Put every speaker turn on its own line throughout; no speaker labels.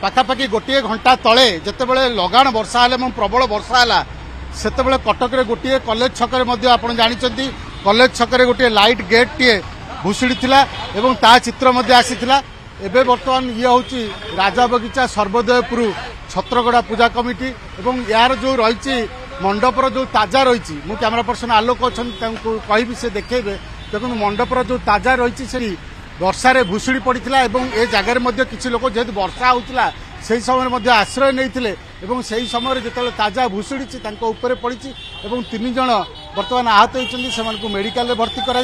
पाखापाखि गोटे घंटा तले जितेबाला लगाण वर्षा है प्रबल वर्षा है सेतबेले कटक रे गोटे कॉलेज छकरे मध्य आपण जानिचंती कॉलेज छकरे गोटे लाइट गेट टीए भुसुड़ी थिला एवं ता चित्र मध्य आसीथिला। एबे वर्तमान ये होची राजा बगीचा सर्वोदयपुर छत्रगड़ा पूजा कमिटी एवं यार जो रही मंडपर जो ताजा रही मु कैमरा पर्सन आलोक अच्छा कहि से देखेबे देखो मंडपर जो ताजा रही से वर्षा भुसुड़ी पड़ता ए जगार किसी लोक जेहेतु वर्षा होता से समय आश्रय नहीं से समय जो ताजा भुसुड़ी पड़ी तीन जन बर्तमान आहत होती मेडिकल भर्ती करा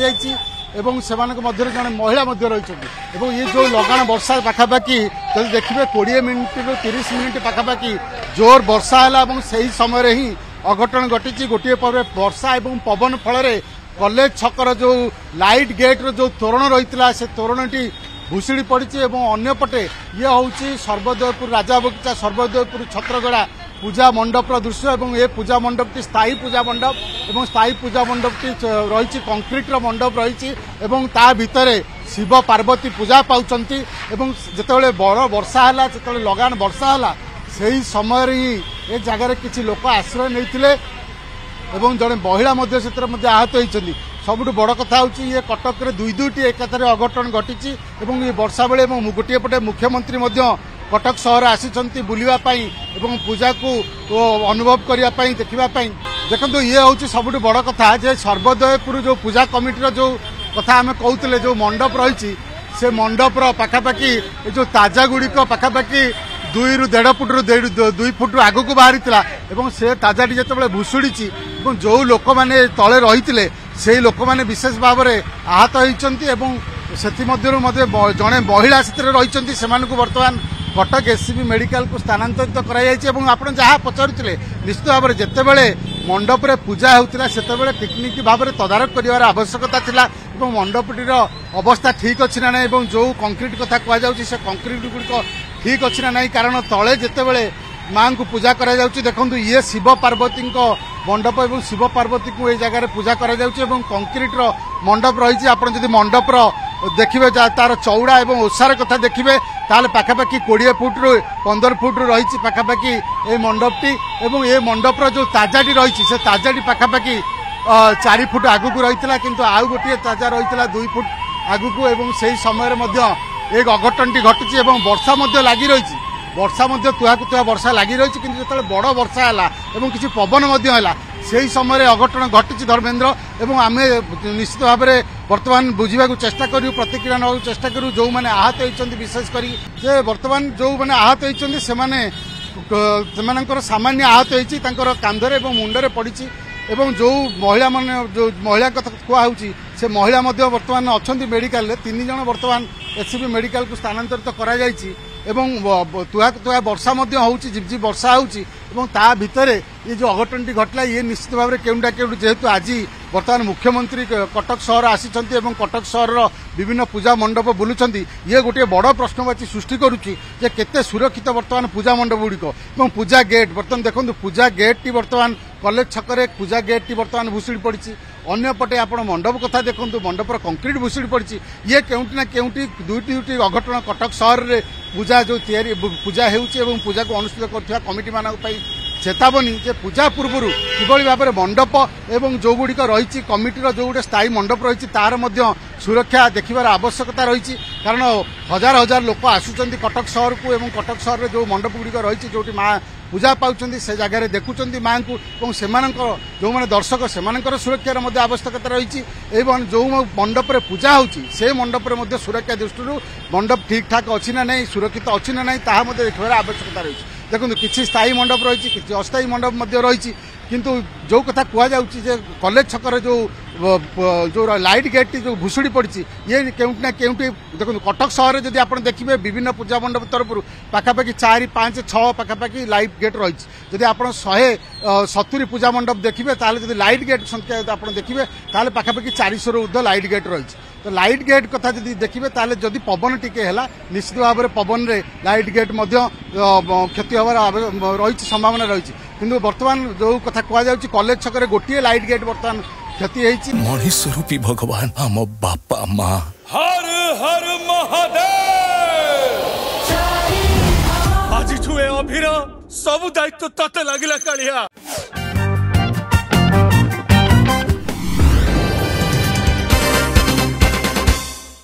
से जड़े महिला रही ये जो लगाण वर्षा पाखापाखि जब देखिए 20 मिनिट रू 30 मिनिट पाखापाखि जोर वर्षा है से समय ही अघटन घटी गोटे वर्षा और पवन फल कॉलेज छकर जो लाइट गेट रो जो तोरण रही से तोरणटी भुसुड़ी पड़ी अंपटे ये हूँ सर्वोदयपुर राजा बगीचा सर्वोदयपुर छत्रगड़ा पूजा मंडपर दृश्य और ये पूजा मंडपटी स्थायी पूजा मंडप और स्थायी पूजा मंडपटी रही कंक्रीट मंडप रही ता भितर शिव पार्वती पूजा पाउछंती जितेबाला बड़ वर्षा है जो लगान वर्षा है से समय ही ए जगार किसी लोक आश्रय नहीं एवं जड़े महिला आहत होती सबुठ बड़ कथा हूँ ये कटक रे दुईटी एकाथरे अघटन घटी ये वर्षा बेले गोटे पटे मुख्यमंत्री कटक सहर आसी बुलापाई पूजा को अनुभव करने देखापी देखो ये हूँ सबुठ बड़ कथा जे सर्वोदयपुर जो पूजा कमिटी जो कथा आम कहते जो मंडप रही से मंडपर पाखापाखि जो ताजा गुड़िक पाखापाखि 2 ରୁ 1.5 फुट 2 फुट आग को बाहरी से ताजाटी जो भुसुड़ी जो लोक मैंने तले रही से लोक मैंने विशेष भाव में आहत होती जड़े महिला से रही से बर्तमान कटक एससीबी मेडिकल को स्थानांतरित कर जहाँ पचारुले निश्चित भाव में जितेबाला मंडप रे पूजा होता से टेक्निक भाव में तदारख कर आवश्यकता थिला मंडपटीर अवस्था ठीक अच्छी ना ना जो कंक्रीट कथा कहुच्छी से कंक्रीट गुड़िक ठीक अच्छी ना ना कारण तले जितेबाला माँ को पूजा करा जाउची देखंतु ये शिव पार्वती मंडप और शिव पार्वती को ये जगह पूजा करा जाउची एवं कंक्रीट रो मंडप रही आप मंडप देखिए तार चौड़ा और ओसार कथा देखिए ताल पाखापाखि 20 फुट रू 15 फुट रू रही पाखापाखि ये मंडपटी और ये मंडपर जो ताजाटी रही से ताजाटी पाखापाखि 4 फुट आगू रही किंतु आउ गोटे ताजा रही 2 फुट आगू एवं से समय एक अघटनटी घटी वर्षा लगी रही वर्षा तुहाकु तुहा वर्षा लगी रही जो बड़ वर्षा है किसी पवन से समय अघटन घटी धर्मेन्द्र और आम निश्चित भाव में बर्तमान बुझा चेष्टा करूँ प्रतिक्रिया ना चेष्टा करूँ जो मैंने आहत होती विशेषकर बर्तमान जो मैंने आहत होती सामान्य आहत होती कांधरे और मुंडरे पड़ी जो महिला माने जो महिला कथा कहुच्छी से महिला बर्तमान अच्छा मेडिकल 3 जन बर्तमान एससीबी मेडिकल को स्थानांतरित करा जायछि तुहा वर्षा हूँ झिपझिप वर्षा होता भितर ये जो अघटनटी घटला ये निश्चित भाव में केउंटा केउंटी जेहेतु आज बर्तमान मुख्यमंत्री कटक सहर आसी कटक सहर विभिन्न पूजा मंडप बुलूं ये गोटे बड़ प्रश्नवाची सृष्टि करुच्ची केते सुरक्षित बर्तमान पूजा मंडप गुड़िक पूजा गेट बर्तमान देखो पूजा गेट टी बर्तमान कॉलेज छकरे पूजा गेट टी बर्तमान भुसुड़ी पड़ी अंपटे आप मंडप कथा देखो मंडपर कंक्रीट भुसुड़ी पड़ी ये केउंटी ना केउंटी दुईटी अघटन कटक सहर में पूजा जो पूजा हो पूजा को अनुष्ठित कर कमिटी मानक चेतावनी जे पूजा पूर्व किभली भाव में मंडप एवं जो गुड़िक रही कमिटीर जो गोटे स्थायी मंडप रही तार सुरक्षा देखिबार आवश्यकता रही कारण हजार हजार लोक आसुचंती कटक सहर को एवं कटक सहर में जो मंडप गुड़िक रही जो माँ पूजा पाउछंती से जगह देखुंत माँ को जो मैंने दर्शक से सुरक्षार आवश्यकता रही एवं जो मंडप रे पूजा होची से मंडप रे सुरक्षा दृष्टि मंडप ठीक ठाक अच्छी ना नहीं सुरक्षित अच्छी ना नहीं ताहा देखिबार आवश्यकता रही देखो किसी स्थायी मंडप रही किसी अस्थायी मंडप रही किंतु जो कथा कहुच्छी कॉलेज छकर जो लाइट गेट जो भुसुड़ी पड़ी ये केउंटी ना केउंटी देखो कटक सहर जब आप देखिए विभिन्न पूजा मंडप तरफ पाखापाखि 4, 5, 6 पाखापाखि लाइट गेट रही जब आप 170 पूजा मंडप देखिए जब लाइट गेट संख्या आप देखिए पाखापाखि 400 ऊर्ध्व लाइट गेट रही तो लाइट गेट कथा जब देखिए जदि पवन टिके है निश्चित भाव में पवन रे लाइट गेट क्षति हबार रही संभावना रही किंतु वर्तमान जो कथा कहुच्छी कॉलेज छकरे गोटे लाइट गेट वर्तमान क्षति होती
मनीष रूपी भगवान आम बापा माँ।
हर हर महादेव।
अभिर सब दायित्व तते लगिला कालिया।